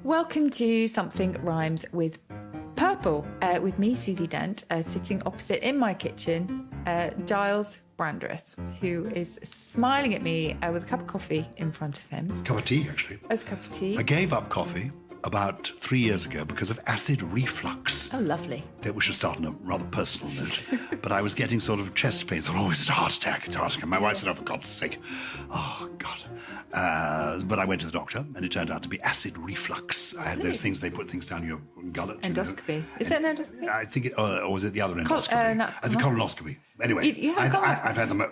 Welcome to Something Rhymes with Purple, with me, Susie Dent, sitting opposite in my kitchen, Gyles Brandreth, who is smiling at me with a cup of coffee in front of him. Cup of tea, actually. As a cup of tea. I gave up coffee about 3 years ago because of acid reflux. Oh, lovely. We should start on a rather personal note. But I was getting sort of chest pains. Oh, it's a heart attack. It's a heart attack. My wife said, oh, for God's sake. Oh, God. But I went to the doctor, and it turned out to be acid reflux. I had those things, they put things down your gullet. Endoscopy. You know. Is it an endoscopy? I think it, or was it the other endoscopy? It's a colonoscopy. Anyway, I've had them.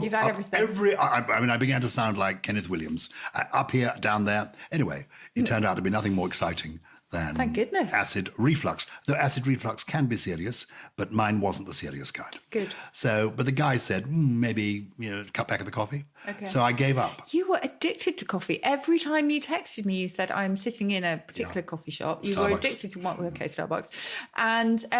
You've had everything. I mean, I began to sound like Kenneth Williams. Up here, down there. Anyway, it turned out to be nothing more exciting than Thank goodness. acid reflux. Though acid reflux can be serious, but mine wasn't the serious kind. Good. So, but the guy said, maybe, cut back of the coffee. Okay. So I gave up. You were addicted to coffee. Every time you texted me, you said, I'm sitting in a particular coffee shop. You were addicted to one. Okay, Starbucks. And didn't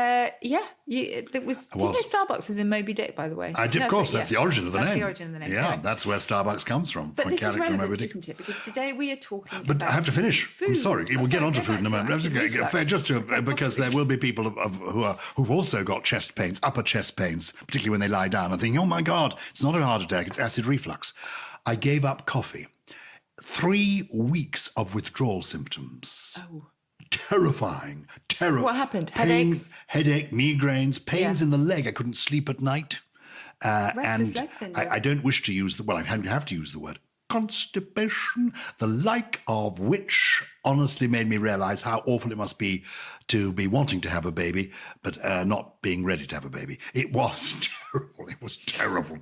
know Starbucks was in Moby Dick, by the way? I did, of course. That's the origin of the name. That's the origin of the name. Yeah, anyway. that's where Starbucks comes from. But this is relevant, Moby Dick. isn't it? Because today we are talking But about I have to finish. Food. I'm sorry. We'll get on to food in a moment. Because there will be people who've also got chest pains, upper chest pains, particularly when they lie down and think, oh my God, it's not a heart attack, it's acid reflux. I gave up coffee. 3 weeks of withdrawal symptoms. Oh. Terrifying. What happened? Headaches? Headache, migraines, pains in the leg. I couldn't sleep at night. Restless leg syndrome. I don't wish to use I have to use the word constipation, the like of which honestly made me realize how awful it must be to be wanting to have a baby, but not being ready to have a baby. It was terrible. It was terrible.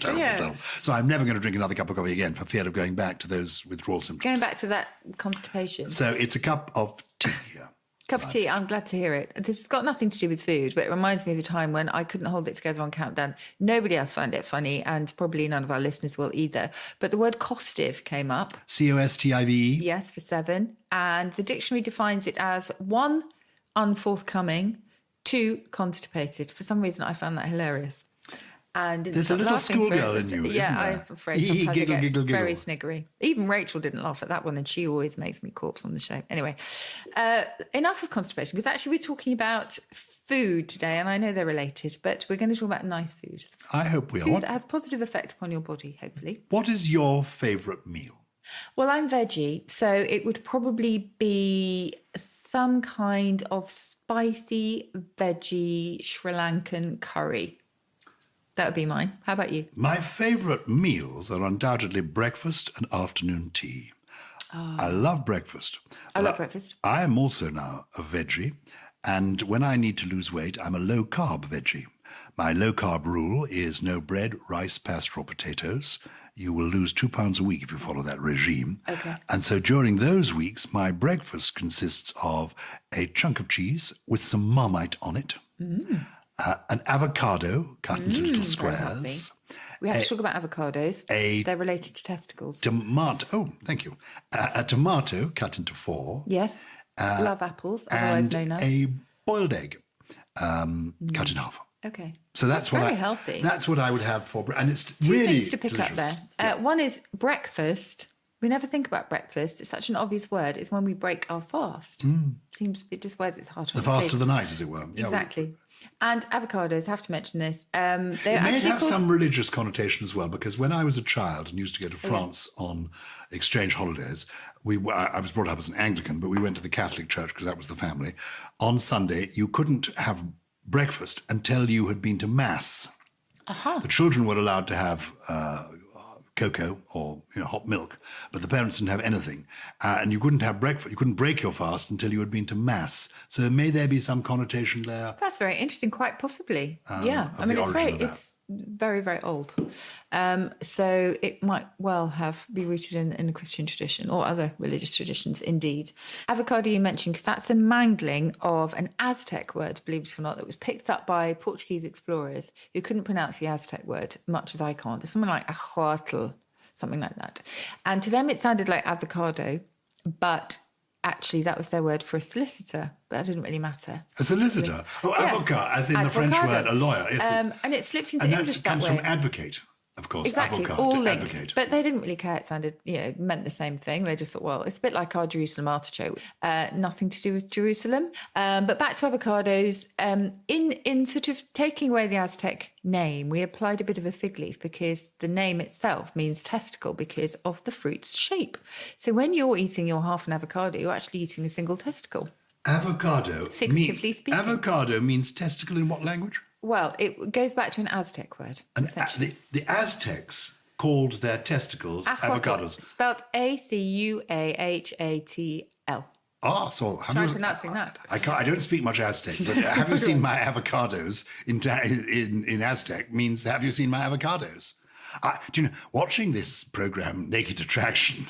So I'm never going to drink another cup of coffee again for fear of going back to those withdrawal symptoms. Going back to that constipation. So it's a cup of tea here. Cup of tea, I'm glad to hear it. This has got nothing to do with food, but it reminds me of a time when I couldn't hold it together on Countdown. Nobody else found it funny, and probably none of our listeners will either. But the word costive came up. C-O-S-T-I-V-E? Yes, for 7. And the dictionary defines it as 1, unforthcoming, 2, constipated. For some reason, I found that hilarious. And there's a little schoolgirl in you, isn't there? I'm afraid sometimes giggle, I get giggle, very giggle. sniggery. Even Rachel didn't laugh at that one, and she always makes me corpse on the show. Anyway, enough of constipation, because actually we're talking about food today, and I know they're related, but we're going to talk about nice food. I hope we are. Food that has positive effect upon your body, hopefully. What is your favourite meal? Well, I'm veggie, so it would probably be some kind of spicy veggie Sri Lankan curry. That would be mine. How about you? My favourite meals are undoubtedly breakfast and afternoon tea. I love breakfast. I love breakfast. I am also now a veggie, and when I need to lose weight, I'm a low-carb veggie. My low-carb rule is no bread, rice, pasta or potatoes. You will lose 2 pounds a week if you follow that regime. Okay. And so during those weeks, my breakfast consists of a chunk of cheese with some Marmite on it, an avocado cut into little squares. We have to talk about avocados. They're related to testicles. Thank you. A tomato cut into 4. Yes. Love apples, otherwise known as. A boiled egg cut in half. Okay. So that's very healthy. That's what I would have for, and it's 2 really things to pick delicious. up there. One is breakfast. We never think about breakfast. It's such an obvious word. It's when we break our fast. Seems it just wears its heart on the fast of the night, as it were. Yeah, exactly. And avocados, have to mention this. They may have some religious connotation as well, because when I was a child and used to go to France on exchange holidays, I was brought up as an Anglican, but we went to the Catholic church because that was the family. On Sunday, you couldn't have breakfast until you had been to Mass. The children were allowed to have cocoa or hot milk, but the parents didn't have anything, and you couldn't have breakfast. You couldn't break your fast until you had been to Mass. So may there be some connotation there? That's very interesting. Quite possibly. I mean, it's very, very old. So it might well be rooted in the Christian tradition or other religious traditions. Indeed, avocado you mentioned, because that's a mangling of an Aztec word, believe it or not, that was picked up by Portuguese explorers who couldn't pronounce the Aztec word much as I can't. It's something like ahuatl. Something like that. And to them, it sounded like avocado, but actually that was their word for a solicitor, but that didn't really matter. A solicitor? Oh, yes. Avocat, as in the French word, a lawyer. Yes, and it slipped into and English that comes way. from advocate. of course. Exactly, Avocado, all linked. advocate. But they didn't really care. It sounded, it meant the same thing. They just thought, well, it's a bit like our Jerusalem artichoke. Nothing to do with Jerusalem. But back to avocados. In sort of taking away the Aztec name, we applied a bit of a fig leaf because the name itself means testicle because of the fruit's shape. So when you're eating your half an avocado, you're actually eating a single testicle. Avocado. Figuratively speaking. Avocado means testicle in what language? Well, it goes back to an Aztec word. The Aztecs called their testicles avocados. Spelled Acuahatl. Ah, so Try pronouncing that. I don't speak much Aztec, but have you seen my avocados in Aztec means have you seen my avocados? Do you know, watching this program, Naked Attraction,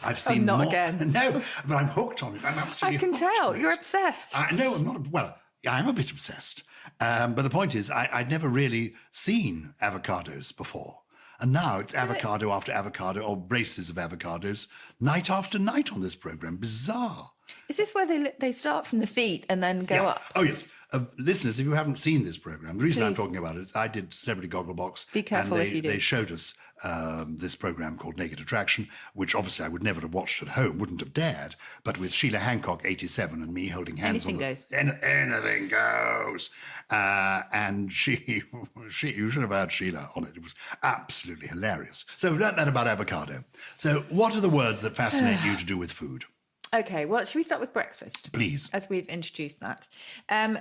I've seen not more. again. No, but I'm hooked on it. I'm absolutely I can tell. on it. You're obsessed. No, I'm not. Well, I'm a bit obsessed. But the point is, I'd never really seen avocados before. And now it's avocado after avocado, or braces of avocados, night after night on this program. Bizarre. Is this where they start from the feet and then go up? Oh, yes. Listeners, if you haven't seen this program, the reason I'm talking about it is I did Celebrity Gogglebox. Be careful and if you do. They showed us this program called Naked Attraction, which obviously I would never have watched at home, wouldn't have dared. But with Sheila Hancock, 87, and me holding hands Anything goes. Anything goes. And you should have heard Sheila on it. It was absolutely hilarious. So we've learned that about avocado. So what are the words that fascinate you to do with food? Okay, well, should we start with breakfast? Please. As we've introduced that.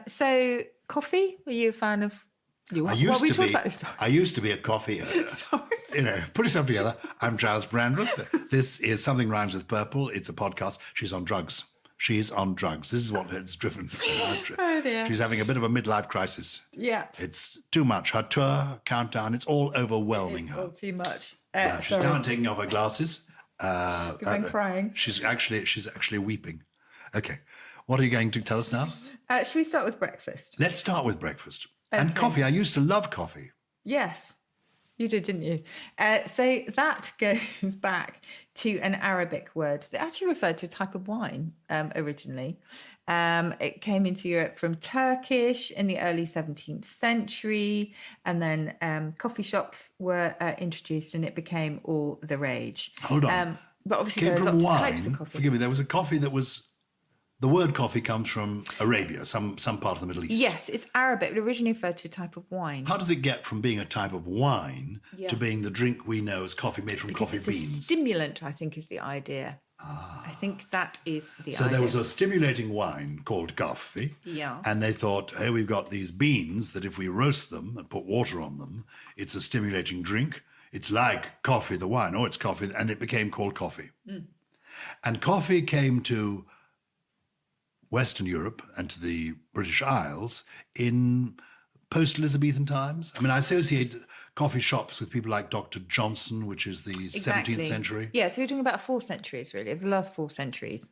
So, coffee, are you a fan of... We talked about this. I used to be a coffee... Sorry. Put yourself together. I'm Gyles Brandreth. This is Something Rhymes with Purple. It's a podcast. She's on drugs. She's on drugs. This is what has driven her. Oh, dear. She's having a bit of a midlife crisis. Yeah. It's too much. Her tour, countdown, it's all overwhelming her. All too much. She's now taking off her glasses. Because I'm crying. She's actually weeping. Okay. What are you going to tell us now? Should we start with breakfast? Let's start with breakfast. Okay. And coffee. I used to love coffee. Yes. You did, didn't you? So that goes back to an Arabic word that actually referred to a type of wine originally. It came into Europe from Turkish in the early 17th century, and then coffee shops were introduced, and it became all the rage. Hold on. But obviously there are lots of types of coffee. Forgive me, there was a coffee that was... The word coffee comes from Arabia, some part of the Middle East. Yes, it's Arabic. It originally referred to a type of wine. How does it get from being a type of wine to being the drink we know as coffee made from coffee beans? A stimulant, I think, is the idea. I think that is the idea. So there was a stimulating wine called coffee. Yeah. And they thought, hey, we've got these beans that if we roast them and put water on them, it's a stimulating drink. It's like coffee, the wine, or it's coffee, and it became called coffee. Mm. And coffee came to Western Europe and to the British Isles in post-Elizabethan times. I mean, I associate coffee shops with people like Dr. Johnson, which is the 17th century. Yeah, so we're talking about 4 centuries, really. Of the last 4 centuries,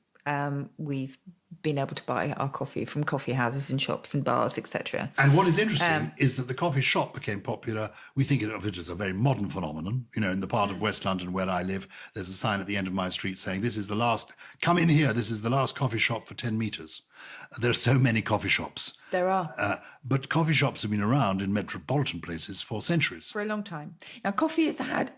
we've been able to buy our coffee from coffee houses and shops and bars, etc. And what is interesting is that the coffee shop became popular. We think of it as a very modern phenomenon. You know, in the part of West London where I live, there's a sign at the end of my street saying, this is the last, come in here, this is the last coffee shop for 10 metres. There are so many coffee shops. There are. But coffee shops have been around in metropolitan places for centuries. For a long time. Now, coffee has had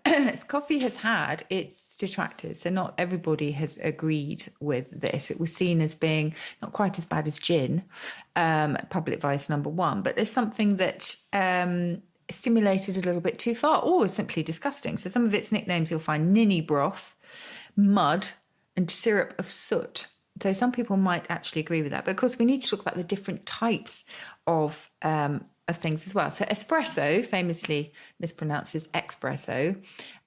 its detractors. So not everybody has agreed with this. It was seen as being not quite as bad as gin, public vice number 1, but there's something that stimulated a little bit too far, or was simply disgusting. So some of its nicknames you'll find ninny broth, mud, and syrup of soot. So some people might actually agree with that. But of course, we need to talk about the different types of things as well. So espresso, famously mispronounced as espresso,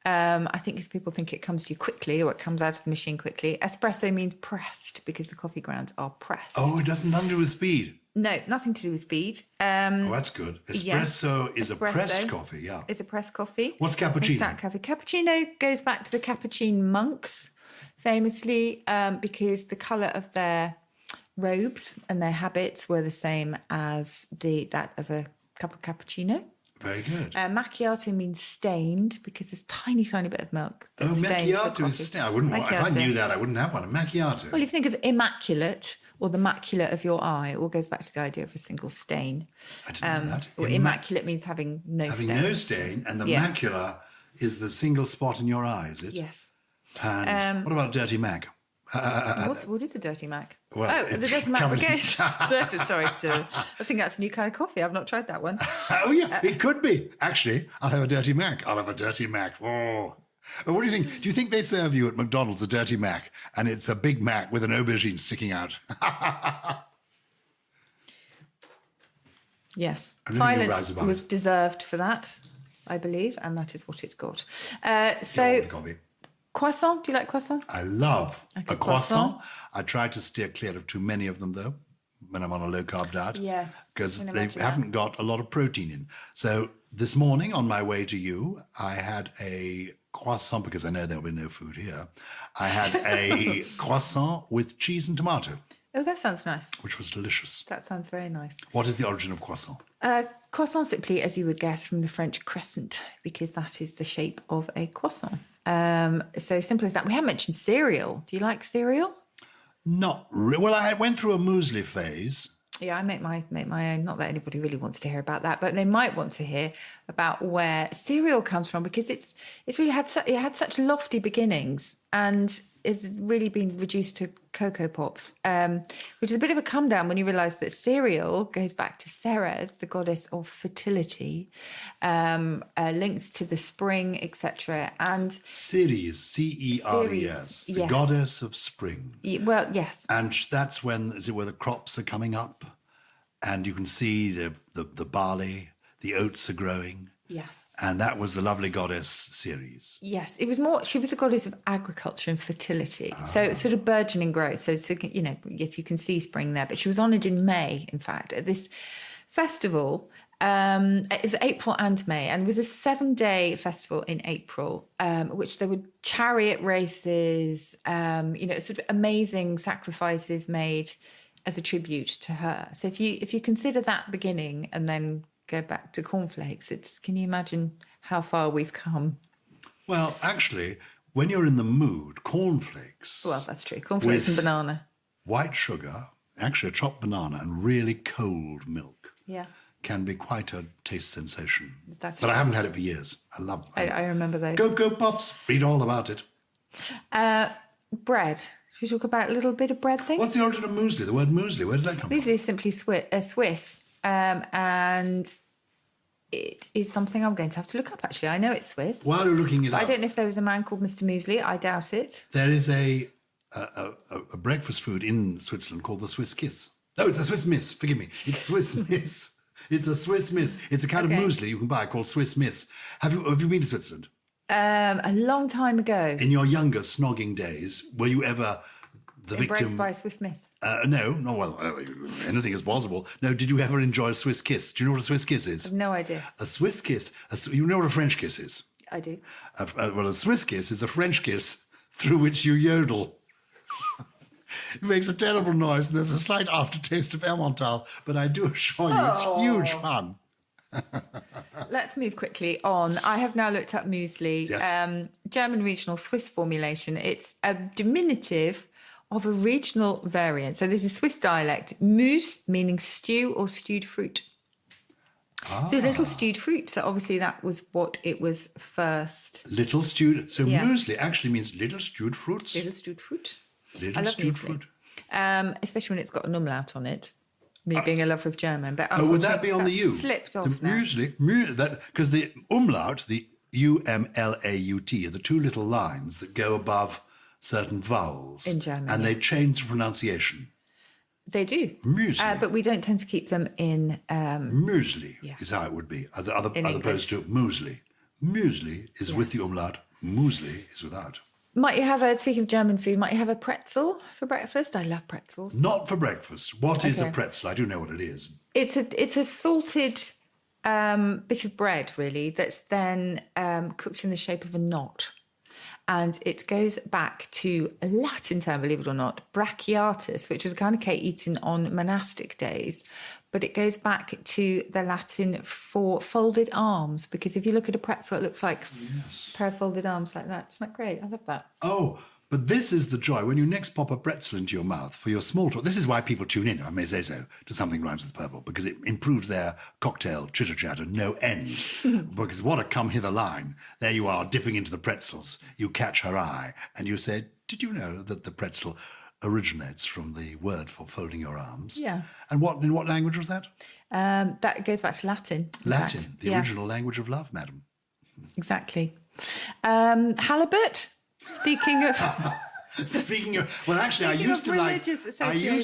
I think because people think it comes to you quickly or it comes out of the machine quickly. Espresso means pressed because the coffee grounds are pressed. Oh, it doesn't have to do with speed. No, nothing to do with speed. Oh, that's good. Espresso is a pressed coffee, yeah. It's a pressed coffee. What's cappuccino? Cappuccino goes back to the Capuchin monks, famously, because the colour of their robes and their habits were the same as that of a cup of cappuccino. Very good. Macchiato means stained because there's tiny, tiny bit of milk that stains the coffee. Macchiato is stained. I wouldn't want, if I knew that, I wouldn't have one. A macchiato. Well, if you think of immaculate or the macula of your eye, it all goes back to the idea of a single stain. I didn't know that. Or immaculate means having no stain. Having no stain, and the macula is the single spot in your eye, is it? Yes. And what about Dirty Mac? What is a Dirty Mac? Well, the Dirty Mac. Okay. Sorry. I think that's a new kind of coffee. I've not tried that one. Oh, yeah, it could be. Actually, I'll have a Dirty Mac. I'll have a Dirty Mac. Oh. What do you think? Do you think they serve you at McDonald's a Dirty Mac and it's a Big Mac with an aubergine sticking out? Yes. Silence was deserved for that, I believe, and that is what it got. Croissant. Do you like croissant? I love a croissant. I try to steer clear of too many of them, though, when I'm on a low-carb diet. Yes. Because they haven't got a lot of protein in. So this morning, on my way to you, I had a croissant, because I know there'll be no food here. I had a croissant with cheese and tomato. Oh, that sounds nice. Which was delicious. That sounds very nice. What is the origin of croissant? Croissant simply, as you would guess, from the French crescent, because that is the shape of a croissant. So simple as that. We haven't mentioned cereal. Do you like cereal? Not really. Well, I went through a muesli phase. Yeah, I make my own. Not that anybody really wants to hear about that, but they might want to hear about where cereal comes from, because it's really had such lofty beginnings and it's really been reduced to Cocoa Pops, which is a bit of a come down when you realise that cereal goes back to Ceres, the goddess of fertility, linked to the spring, etc. And Ceres, Ceres, the goddess of spring. Well, yes. And that's when, is it where the crops are coming up, and you can see the barley, the oats are growing. Yes. And that was the lovely goddess Ceres. Yes, it was more, she was a goddess of agriculture and fertility. So sort of burgeoning growth. So, yes, you can see spring there. But she was honoured in May, in fact, at this festival. It's April and May, and it was a 7-day festival in April, which there were chariot races, sort of amazing sacrifices made as a tribute to her. So if you consider that beginning and then go back to cornflakes, can you imagine how far we've come? Well, actually, when you're in the mood, cornflakes. Well, that's true. Cornflakes and banana. White sugar, actually a chopped banana, and really cold milk. Yeah. Can be quite a taste sensation. That's but true. I haven't had it for years. I remember those. Go Pops. Read all about it. Bread. Should we talk about a little bit of bread thing? What's the origin of muesli? The word muesli, where does that come from? Muesli is simply Swiss. And it is something I'm going to have to look up, actually. I know it's Swiss. While you're looking it up. I don't know if there was a man called Mr. Muesli. I doubt it. There is a breakfast food in Switzerland called the Swiss Kiss. No, it's a Swiss Miss. Forgive me. It's Swiss Miss. It's a Swiss Miss. It's a kind of muesli you can buy called Swiss Miss. Have you been to Switzerland? A long time ago. In your younger snogging days, were you ever the Embraced victim by a Swiss Miss? No. Well, anything is possible. No, did you ever enjoy a Swiss kiss? Do you know what a Swiss kiss is? I have no idea. A Swiss kiss. You know what a French kiss is? I do. Well, a Swiss kiss is a French kiss through which you yodel. It makes a terrible noise, and there's a slight aftertaste of Emmental, but I do assure you, it's huge fun. Let's move quickly on. I have now looked up muesli. Yes. German regional Swiss formulation. It's a diminutive of a regional variant. So this is Swiss dialect. Mousse, meaning stew or stewed fruit. So little stewed fruit. So obviously that was what it was first. Little stewed. So muesli actually means little stewed fruits. Little stewed fruit. Little I love stewed muesli. fruit. Especially when it's got an umlaut on it. Me being a lover of German, but would that be on the U? Slipped off the now. Muesli, because the umlaut, the UMLAUT, are the two little lines that go above certain vowels in German, and they change the pronunciation. They do. Muesli, but we don't tend to keep them in. Muesli is how it would be, as opposed to muesli. Muesli is with the umlaut. Muesli is without. Might you have speaking of German food, might you have a pretzel for breakfast? I love pretzels. Not for breakfast. What is a pretzel? I do know what it is. It's a salted bit of bread, really, that's then cooked in the shape of a knot. And it goes back to a Latin term, believe it or not, brachiatus, which was a kind of cake eaten on monastic days. But it goes back to the Latin for folded arms, because if you look at a pretzel, it looks like a pair of folded arms like that. Isn't that great? I love that. Oh, But this is the joy. When you next pop a pretzel into your mouth for your small talk, this is why people tune in, if I may say so, to Something Rhymes with Purple, because it improves their cocktail chitter-chatter no end. Because what a come-hither line. There you are, dipping into the pretzels. You catch her eye, and you say, did you know that the pretzel originates from the word for folding your arms? Yeah. And in what language was that? That goes back to Latin. Latin, the original language of love, madam. Exactly. Halibut. Speaking of, well, actually, I used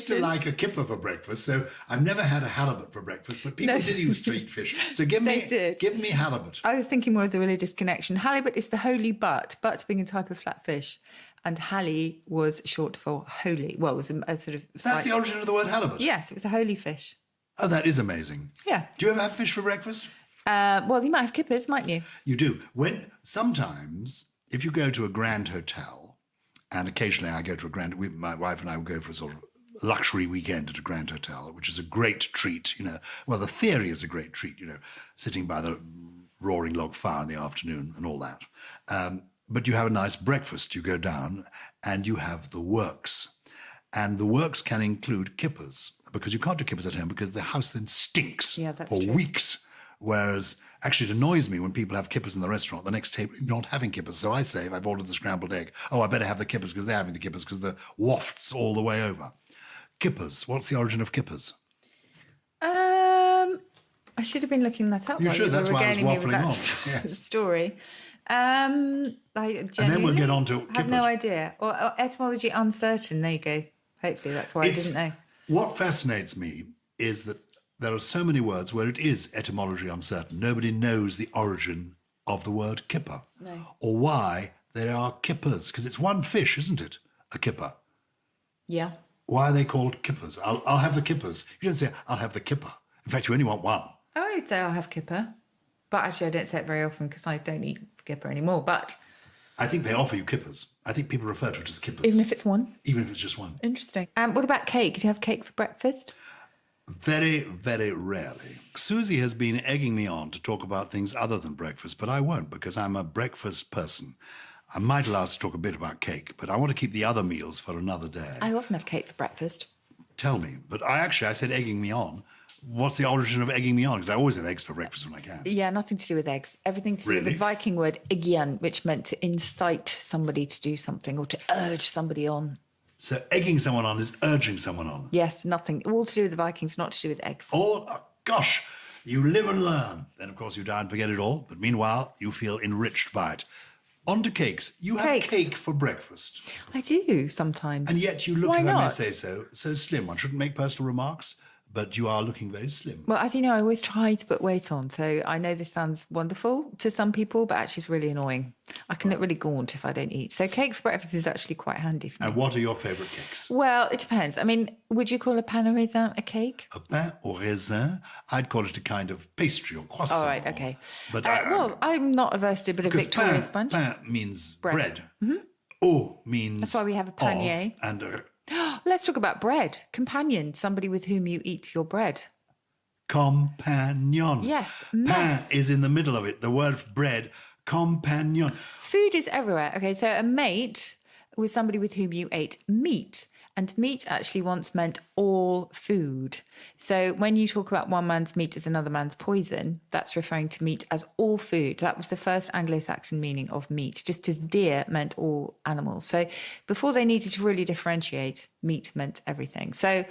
to like a kipper for breakfast. So I've never had a halibut for breakfast, but people did used to eat fish. So give me halibut. I was thinking more of the religious connection. Halibut is the holy butt being a type of flat fish, and hali was short for holy. Well, it was a sort of. That's the origin of the word halibut. Yes, it was a holy fish. Oh, that is amazing. Yeah. Do you ever have fish for breakfast? Well, you might have kippers, mightn't you? You do. Sometimes. If you go to a grand hotel, and occasionally I go to my wife and I will go for a sort of luxury weekend at a grand hotel, which is a great treat, Well, the theory is a great treat, sitting by the roaring log fire in the afternoon and all that. But you have a nice breakfast. You go down and you have the works. And the works can include kippers, because you can't do kippers at home because the house then stinks for weeks. Whereas actually it annoys me when people have kippers in the restaurant, the next table not having kippers. So I say, if I've ordered the scrambled egg, I better have the kippers because they're having the kippers because the wafts all the way over. Kippers, what's the origin of kippers? I should have been looking that up. You should, that's why I was waffling on. Yes. Story. And then we'll get on to kippers. I have no idea. Or etymology uncertain, there you go. Hopefully that's why I didn't know. What fascinates me is that there are so many words where it is etymology uncertain. Nobody knows the origin of the word kipper. No. Or why there are kippers, because it's one fish, isn't it? A kipper. Yeah. Why are they called kippers? I'll have the kippers. You don't say, I'll have the kipper. In fact, you only want one. I would say I'll have kipper. But actually, I don't say it very often because I don't eat kipper anymore. But I think they offer you kippers. I think people refer to it as kippers. Even if it's one? Even if it's just one. Interesting. What about cake? Do you have cake for breakfast? Very, very rarely. Susie has been egging me on to talk about things other than breakfast, but I won't because I'm a breakfast person. I might allow us to talk a bit about cake, but I want to keep the other meals for another day. I often have cake for breakfast. Tell me. But I said egging me on. What's the origin of egging me on? Because I always have eggs for breakfast when I can. Yeah, nothing to do with eggs. Everything to do with the Viking word "eggjan," which meant to incite somebody to do something or to urge somebody on. So egging someone on is urging someone on? Yes, nothing. All to do with the Vikings, not to do with eggs. Gosh, you live and learn. Then, of course, you die and forget it all. But meanwhile, you feel enriched by it. On to cakes. You have cake for breakfast. I do sometimes. And yet you look, if I may say so slim. One shouldn't make personal remarks, but you are looking very slim. Well, as you know, I always try to put weight on. So I know this sounds wonderful to some people, but actually it's really annoying. I can look really gaunt if I don't eat. So cake for breakfast is actually quite handy for me. And what are your favourite cakes? Well, it depends. I mean, would you call a pain au raisin a cake? A pain au raisin? I'd call it a kind of pastry or croissant. All right, okay. But I'm not averse to a bit of Victoria sponge. Pain means bread. Mm-hmm. Au means that's why we have a panier. And let's talk about bread. Companion, somebody with whom you eat your bread. Compagnon. Yes. Pain is in the middle of it. The word bread, compagnon. Food is everywhere. Okay, so a mate was somebody with whom you ate meat. And meat actually once meant all food. So when you talk about one man's meat as another man's poison, that's referring to meat as all food. That was the first Anglo-Saxon meaning of meat, just as deer meant all animals. So before they needed to really differentiate, meat meant everything. So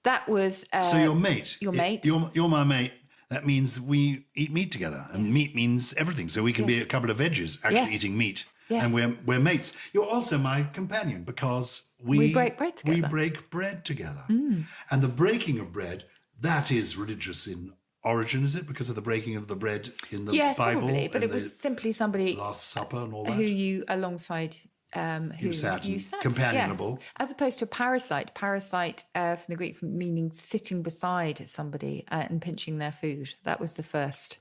that was... so your mate. Your mate. You're my mate. That means we eat meat together. And meat means everything. So we can be a couple of veggies actually eating meat. Yes. And we're mates. You're also my companion because we break bread together. We break bread together. Mm. And the breaking of bread, that is religious in origin, is it? Because of the breaking of the bread in the Bible? Yes, probably. But it was simply somebody... Last Supper and all that? Who you, alongside... you sat companionable. Yes. As opposed to a parasite. Parasite, from the Greek, meaning sitting beside somebody and pinching their food. That was the first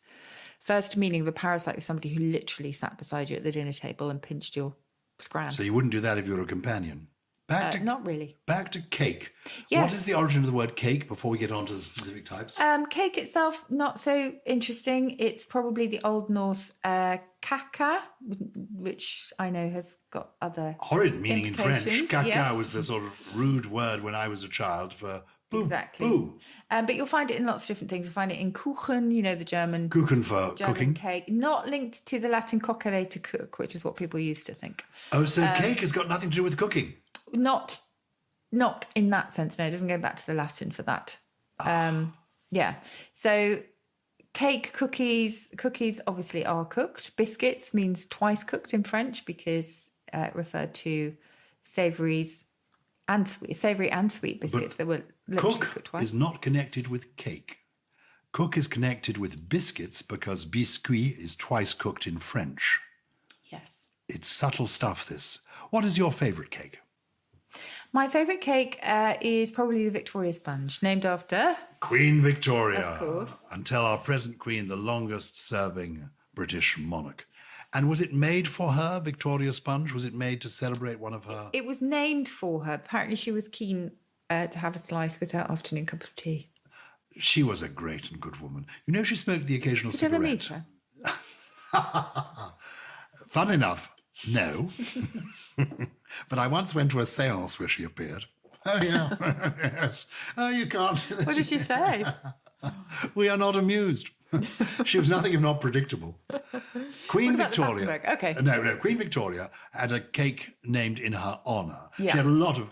meaning of a parasite was somebody who literally sat beside you at the dinner table and pinched your scram. So you wouldn't do that if you were a companion? Not really. Back to cake. Yes. What is the origin of the word cake before we get on to the specific types? Cake itself, not so interesting. It's probably the Old Norse kaka, which I know has got other horrid meaning in French. Kaka yes. was the sort of rude word when I was a child for boo. Exactly. Boo. But you'll find it in lots of different things. You'll find it in Kuchen, the German... Kuchen for German cooking. Cake. Not linked to the Latin coccere, to cook, which is what people used to think. Oh, so cake has got nothing to do with cooking? Not in that sense, no. It doesn't go back to the Latin for that. Yeah. So cake, cookies obviously are cooked. Biscuits means twice cooked in French because it referred to savoury and sweet biscuits that were literally cooked twice. Is not connected with cake. Cook is connected with biscuits because biscuit is twice cooked in French. Yes. It's subtle stuff, this. What is your favourite cake? My favourite cake is probably the Victoria sponge, named after... Queen Victoria. Of course. Until our present queen, the longest-serving British monarch. And was it made for her, Victoria Sponge? Was it made to celebrate one of her... It was named for her. Apparently she was keen to have a slice with her afternoon cup of tea. She was a great and good woman. She smoked the occasional cigarette. Did you ever meet her? Fun enough, no. But I once went to a séance where she appeared. Oh, yeah. Yes. Oh, you can't. What did she say? We are not amused. She was nothing if not predictable. Queen Victoria. Okay. No. Queen Victoria had a cake named in her honour. Yeah.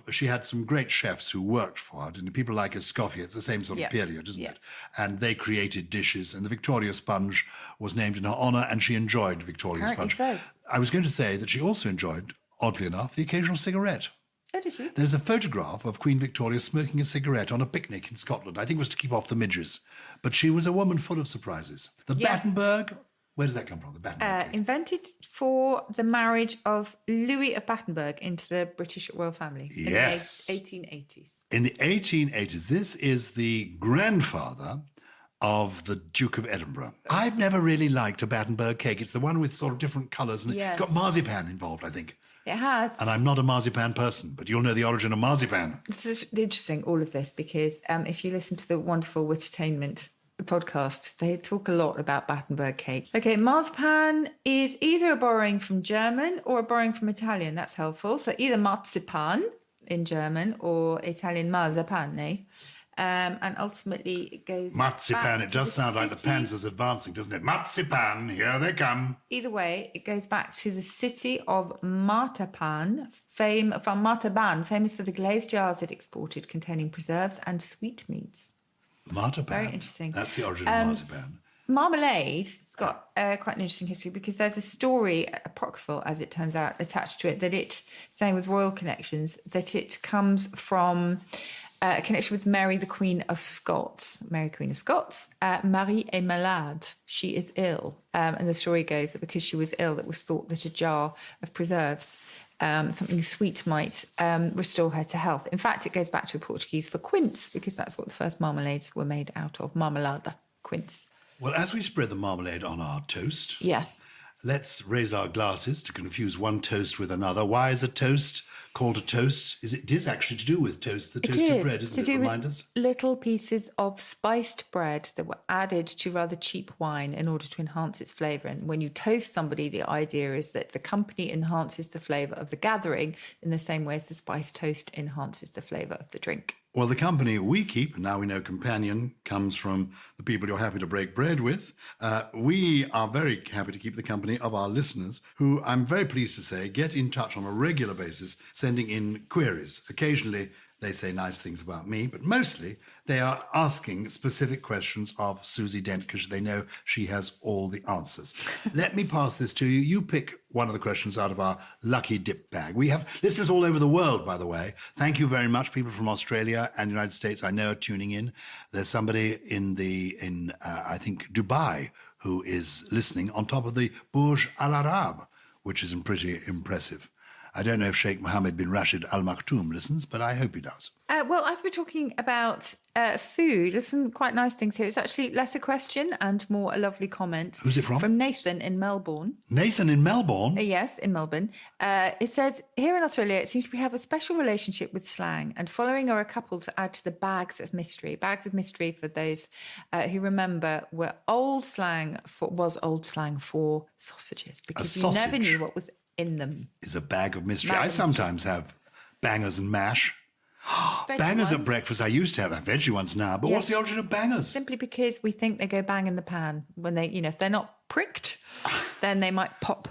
She had some great chefs who worked for her. And people like Escoffier, it's the same sort of period, isn't it? And they created dishes. And the Victoria Sponge was named in her honour, and she enjoyed Victoria Sponge. So. I was going to say that she also enjoyed, oddly enough, the occasional cigarette. Oh, did she? There's a photograph of Queen Victoria smoking a cigarette on a picnic in Scotland. I think it was to keep off the midges. But she was a woman full of surprises. The Battenberg, where does that come from, the Battenberg cake? Invented for the marriage of Louis of Battenberg into the British royal family. Yes. In the 1880s. In the 1880s. This is the grandfather of the Duke of Edinburgh. I've never really liked a Battenberg cake. It's the one with sort of different colours. And It's got marzipan involved, I think. It has. And I'm not a marzipan person, but you'll know the origin of marzipan. This is interesting, all of this, because if you listen to the wonderful Wittertainment podcast, they talk a lot about Battenberg cake. Okay, marzipan is either a borrowing from German or a borrowing from Italian. That's helpful. So either marzipan in German or Italian marzapane. And ultimately it goes Marzipan, it does sound like the city. Panzer's advancing, doesn't it? Marzipan, here they come. Either way, it goes back to the city of Martaban, famous for the glazed jars it exported containing preserves and sweetmeats. Martaban. Very interesting. That's the origin of marzipan. Marmalade has got quite an interesting history because there's a story, apocryphal as it turns out, attached to it, that it, staying with royal connections, that it comes from... a connection with Mary, the Queen of Scots. Mary, Queen of Scots. Marie est malade. She is ill. And the story goes that because she was ill, it was thought that a jar of preserves, something sweet, might restore her to health. In fact, it goes back to Portuguese for quince, because that's what the first marmalades were made out of. Marmelada, quince. Well, as we spread the marmalade on our toast, yes, let's raise our glasses to confuse one toast with another. Why is a toast called a toast? It is actually to do with toast, the toasted bread, isn't it? Remind us. Little pieces of spiced bread that were added to rather cheap wine in order to enhance its flavour. And when you toast somebody, the idea is that the company enhances the flavour of the gathering in the same way as the spiced toast enhances the flavour of the drink. Well, the company we keep, and now we know companion comes from the people you're happy to break bread with. We are very happy to keep the company of our listeners, who I'm very pleased to say get in touch on a regular basis, sending in queries. Occasionally, they say nice things about me, but mostly they are asking specific questions of Susie Dent because they know she has all the answers. Let me pass this to you. You pick one of the questions out of our lucky dip bag. We have listeners all over the world, by the way. Thank you very much. People from Australia and the United States, I know, are tuning in. There's somebody in I think, Dubai who is listening on top of the Burj Al Arab, which is pretty impressive. I don't know if Sheikh Mohammed bin Rashid Al Maktoum listens, but I hope he does. Well, as we're talking about food, there's some quite nice things here. It's actually less a question and more a lovely comment. Who's it from? From Nathan in Melbourne. Nathan in Melbourne? Yes, in Melbourne. It says, here in Australia, it seems we have a special relationship with slang, and following are a couple to add to the bags of mystery. Bags of mystery, for those who remember, was old slang for sausages, because you never knew what was in them. Is a bag of mystery. I sometimes have bangers and mash. Bangers at breakfast. I used to have veggie ones now, but what's the origin of bangers? Simply because we think they go bang in the pan when they, if they're not pricked, then they might pop.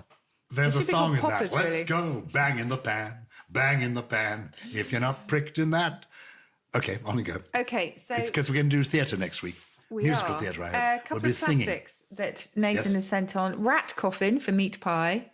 There's a song in poppers, that. really. Let's go bang in the pan, if you're not pricked in that. Okay, on we go. Okay, so it's because we're going to do theatre next week. Musical theatre, I hope. A couple of classics that Nathan has sent on. Rat coffin for meat pie.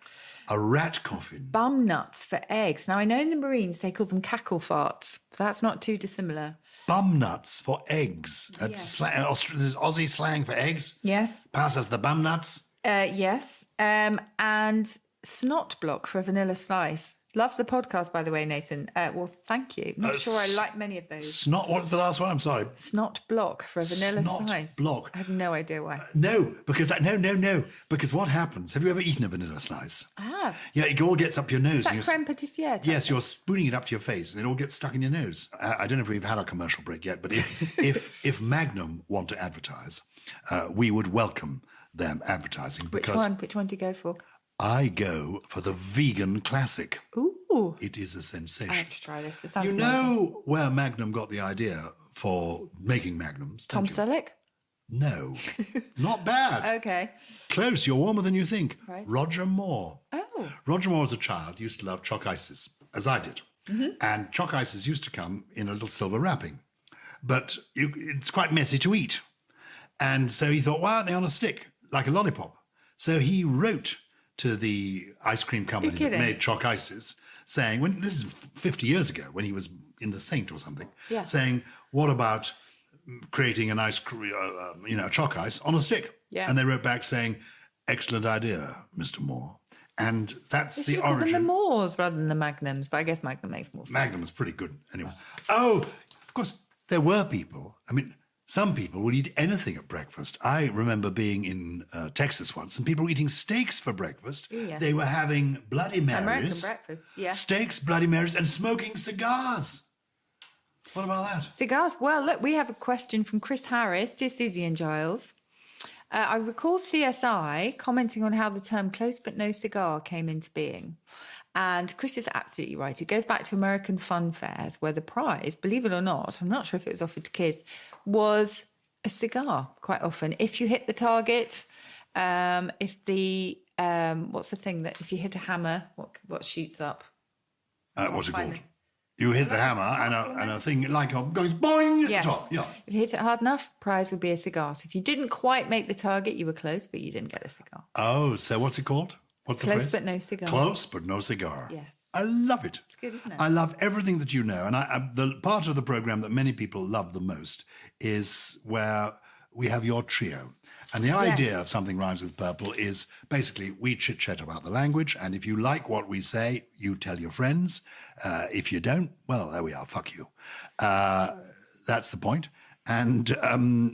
A rat coffin. Bum nuts for eggs. Now, I know in the Marines they call them cackle farts, so that's not too dissimilar. Bum nuts for eggs. That's slang. There's Aussie slang for eggs. Yes. Pass us the bum nuts. Yes. And snot block for a vanilla slice. Love the podcast, by the way, Nathan. Well, thank you. Not sure I like many of those. Snot, what's the last one? I'm sorry. Snot block for a vanilla slice. Snot block. I have no idea why. No, because no. Because what happens? Have you ever eaten a vanilla slice? I have. Yeah, it all gets up your nose. Is that crème pâtissière? Yes, you're spooning it up to your face and it all gets stuck in your nose. I don't know if we've had our commercial break yet, but if Magnum want to advertise, we would welcome them advertising. Which one? Which one do you go for? I go for the vegan classic. Ooh. It is a sensation. I have to try this. It sounds amazing. Know where Magnum got the idea for making Magnums? Tom Selleck? No. Not bad. Okay. Close. You're warmer than you think. Right. Roger Moore. Oh. Roger Moore as a child used to love chalk ices, as I did. Mm-hmm. And chalk ices used to come in a little silver wrapping. But it's quite messy to eat. And so he thought, why aren't they on a stick, like a lollipop? So he wrote to the ice cream company that made chalk ices, saying, this is 50 years ago, when he was in The Saint or something, saying, what about creating an ice cream, chalk ice on a stick? Yeah. And they wrote back saying, excellent idea, Mr. Moore. And that's the origin. Call them the Moores rather than the Magnums, but I guess Magnum makes more sense. Magnum's pretty good anyway. Oh, of course, there were people, some people would eat anything at breakfast. I remember being in Texas once, and people were eating steaks for breakfast. Yeah. They were having Bloody Marys. American breakfast, yeah. Steaks, Bloody Marys, and smoking cigars. What about that? Cigars? Well, look, we have a question from Chris Harris. Dear Susie and Gyles, I recall CSI commenting on how the term close but no cigar came into being. And Chris is absolutely right. It goes back to American fun fairs where the prize, believe it or not, I'm not sure if it was offered to kids, was a cigar quite often. If you hit the target, if the, what's the thing that if you hit a hammer, what shoots up? What's it called? You hit the hammer and a thing like goes boing at the top. Yeah. If you hit it hard enough, prize would be a cigar. So if you didn't quite make the target, you were close, but you didn't get a cigar. Oh, so what's it called? What's the phrase? Close but no cigar. Close but no cigar. Yes. I love it. It's good, isn't it? I love everything that you know. And the part of the program that many people love the most is where we have your trio. And the idea of Something Rhymes with Purple is basically we chit-chat about the language. And if you like what we say, you tell your friends. If you don't, well, there we are. Fuck you. That's the point. And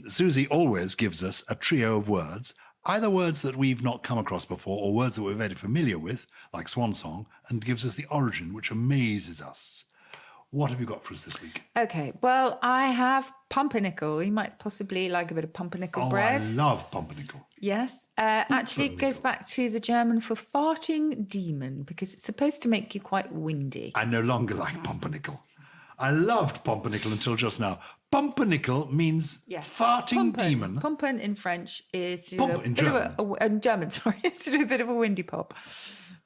Susie always gives us a trio of words, either words that we've not come across before or words that we're very familiar with, like Swan Song, and gives us the origin, which amazes us. What have you got for us this week? Okay, well, I have pumpernickel. You might possibly like a bit of pumpernickel bread. I love pumpernickel. Yes. Actually, it goes back to the German for farting demon, because it's supposed to make you quite windy. I no longer like pumpernickel. I loved pumpernickel until just now. Pumpernickel means farting demon. Pumpen in French is to do in German. German, sorry. It's to do a bit of a windy pop.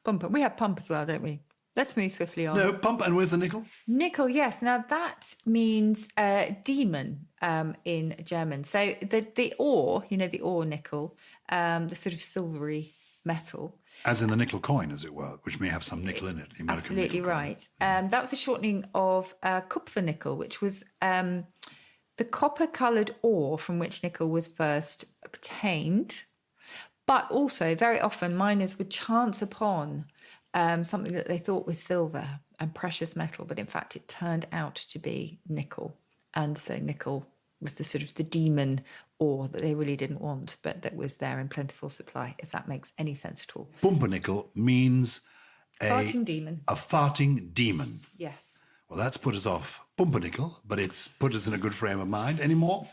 Pumpen. We have pump as well, don't we? Let's move swiftly on. No, pump. And where's the nickel? Nickel, yes. Now that means demon in German. So the ore, the ore nickel, the sort of silvery metal. As in the nickel coin, as it were, which may have some nickel in it. The American absolutely right. That was a shortening of Kupfernickel, which was the copper-coloured ore from which nickel was first obtained. But also, very often, miners would chance upon something that they thought was silver and precious metal, but in fact it turned out to be nickel. And so nickel was the sort of the demon ore that they really didn't want, but that was there in plentiful supply, if that makes any sense at all. Pumpernickel means Farting demon. A farting demon. Yes. Well, that's put us off Pumpernickel, but it's put us in a good frame of mind. Any more?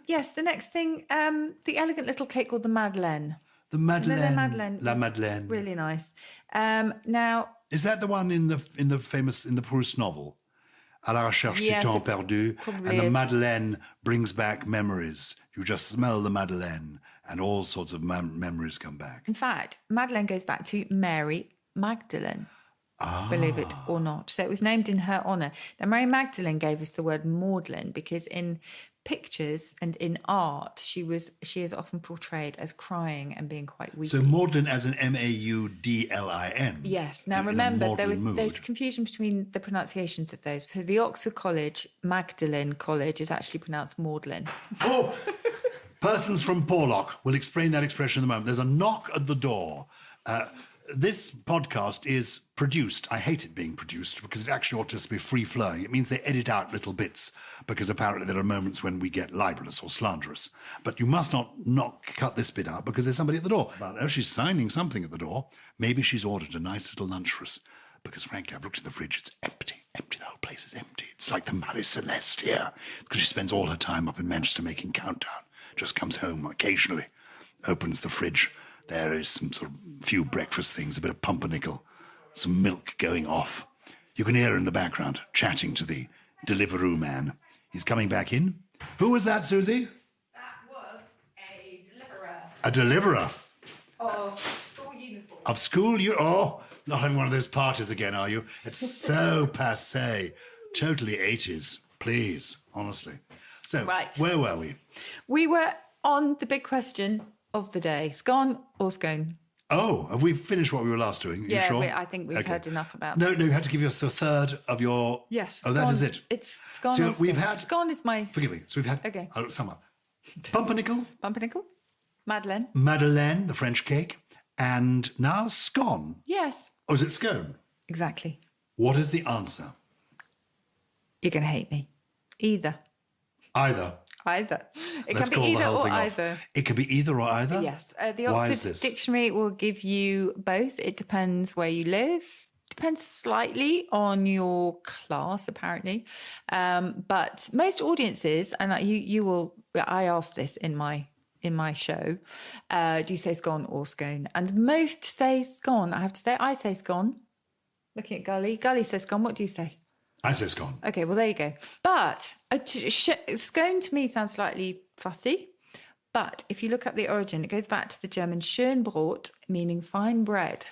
Yes, the next thing, the elegant little cake called the Madeleine. The Madeleine. The Madeleine. La Madeleine. Really nice. Now, is that the one in the Proust novel? À la recherche du temps perdu. And the Madeleine brings back memories. You just smell the Madeleine and all sorts of memories come back. In fact, Madeleine goes back to Mary Magdalene. Believe it or not. So it was named in her honour. Now, Mary Magdalene gave us the word maudlin because in pictures and in art, she is often portrayed as crying and being quite weak. So maudlin as an Maudlin. Yes. Now remember, there was confusion between the pronunciations of those. So the Oxford College, Magdalen College, is actually pronounced maudlin. Oh, persons from Porlock will explain that expression in a moment. There's a knock at the door. This podcast is produced. I hate it being produced because it actually ought to just be free-flowing. It means they edit out little bits because apparently there are moments when we get libelous or slanderous. But you must not cut this bit out because there's somebody at the door. Oh, she's signing something at the door. Maybe she's ordered a nice little lunch for us because, frankly, I've looked in the fridge. It's empty. The whole place is empty. It's like the Marie Celeste here because she spends all her time up in Manchester making Countdown. Just comes home occasionally, opens the fridge. There is some sort of few breakfast things, a bit of pumpernickel, some milk going off. You can hear her in the background chatting to the Deliveroo man. He's coming back in. Who was that, Susie? That was a deliverer. A deliverer? Of school uniform. Of school oh, not having one of those parties again, are you? It's so passé. Totally 80s. Please, honestly. So, Where were we? We were on the big question of the day. Scone or scone? Oh, have we finished what we were last doing? Yeah, sure? I think we've heard enough about No, you had to give us the third of your... Yes. Oh, that is it. It's scone so or scone. we've had... Scone is my... Forgive me. So we've had... Okay. Pumpernickel. Pumpernickel. Madeleine. Madeleine, the French cake. And now scone. Yes. Or is it scone? Exactly. What is the answer? You're going to hate me. Either. Either. It can be either or either. It can be either or either? Yes. The Oxford Dictionary will give you both. It depends where you live. Depends slightly on your class, apparently. But most audiences, and you will, I asked this in my show, do you say scone or scone? And most say scone. I have to say, I say scone. Looking at Gully. Gully says scone. What do you say? I say scone. Okay, well, there you go. But scone to me sounds slightly fussy. But if you look up the origin, it goes back to the German Schönbrot, meaning fine bread.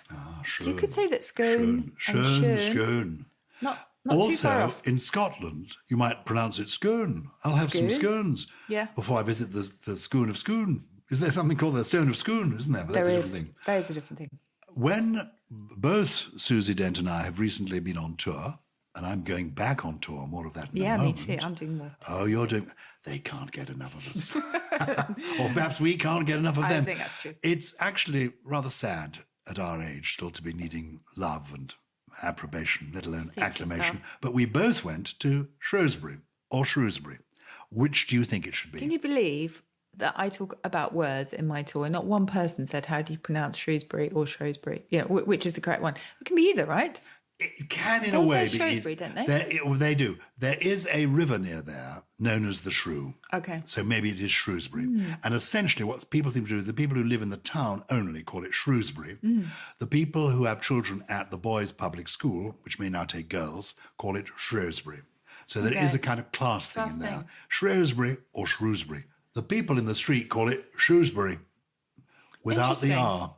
So you could say that scone Schön. Not also, too far off. In Scotland, you might pronounce it scone. I'll have some scones before I visit the Scone of Scone. Is there something called the Stone of Scone, isn't there? But that's a different thing. There is a different thing. When both Susie Dent and I have recently been on tour, and I'm going back on tour, more of that in a moment. Yeah, me too. I'm doing more. Oh, you're doing... They can't get enough of us. Or perhaps we can't get enough of them. I think that's true. It's actually rather sad at our age still to be needing love and approbation, let alone acclamation. But we both went to Shrewsbury. Which do you think it should be? Can you believe that I talk about words in my tour? Not one person said, how do you pronounce Shrewsbury or Shrewsbury? You know, which is the correct one? It can be either, right? It can, in a way, be Shrewsbury, don't they? They do. There is a river near there known as the Shrew. Okay. So maybe it is Shrewsbury. And essentially what people seem to do is the people who live in the town only call it Shrewsbury. The people who have children at the boys' public school, which may now take girls, call it Shrewsbury. So there is a kind of class thing in there. Shrewsbury or Shrewsbury. The people in the street call it Shrewsbury without the R.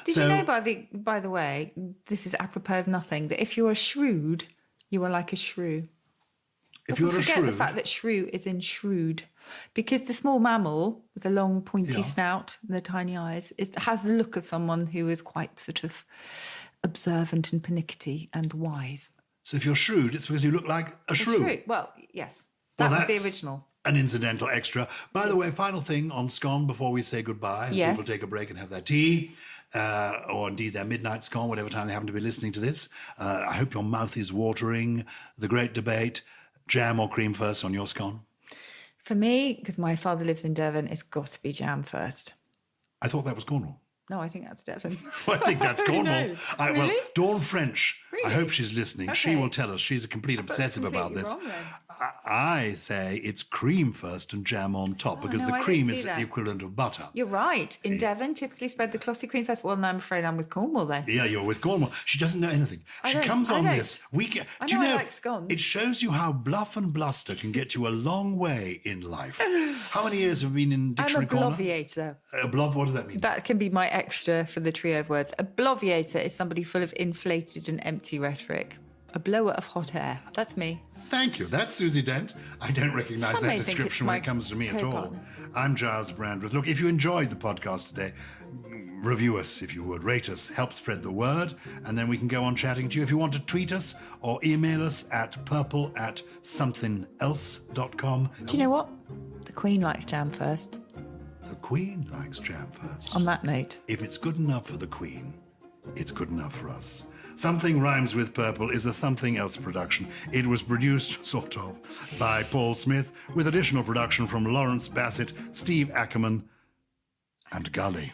Did you know, by the way, this is apropos of nothing, that if you are shrewd, you are like a shrew. If you're a shrew, forget the fact that shrew is in shrewd, because the small mammal with the long pointy snout and the tiny eyes has the look of someone who is quite sort of observant and pernickety and wise. So if you're shrewd, it's because you look like a shrew. Well, yes, that was the original. An incidental extra. By the way, final thing on scone before we say goodbye. Yes. People take a break and have their tea. or indeed their midnight scone, whatever time they happen to be listening to this. I hope your mouth is watering. The great debate, jam or cream first on your scone? For me, because my father lives in Devon, it's got to be jam first. I thought that was Cornwall. No, I think that's Devon. I think that's Cornwall. Really? Well, Dawn French, Really? I hope she's listening. Okay. She will tell us. She's a complete obsessive about this. Wrong, then. I say it's cream first and jam on top because no, the I cream don't see is that. the equivalent of butter. You're right. In Devon, typically spread the glossy cream first. Well, no, I'm afraid I'm with Cornwall then. Yeah, you're with Cornwall. She doesn't know anything. I She don't. comes I on don't. this. I Do know you know? I like scones. It shows you how bluff and bluster can get you a long way in life. How many years have you been in I'm a Dictionary Corner? bloviator. A blob. What does that mean? That can be my extra for the trio of words. A bloviator is somebody full of inflated and empty rhetoric. A blower of hot air. That's me. Thank you. That's Susie Dent. I don't recognise Some that may think description it's when my it comes to me at all. co-partner. I'm Gyles Brandreth. Look, if you enjoyed the podcast today, review us if you would, rate us, help spread the word, and then we can go on chatting to you. If you want to tweet us or email us at purple@somethingelse.com. Do you know what? The Queen likes jam first. The Queen likes jam first. On that note. If it's good enough for the Queen, it's good enough for us. Something Rhymes with Purple is a Something Else production. It was produced, sort of, by Paul Smith, with additional production from Lawrence Bassett, Steve Ackerman, and Gully.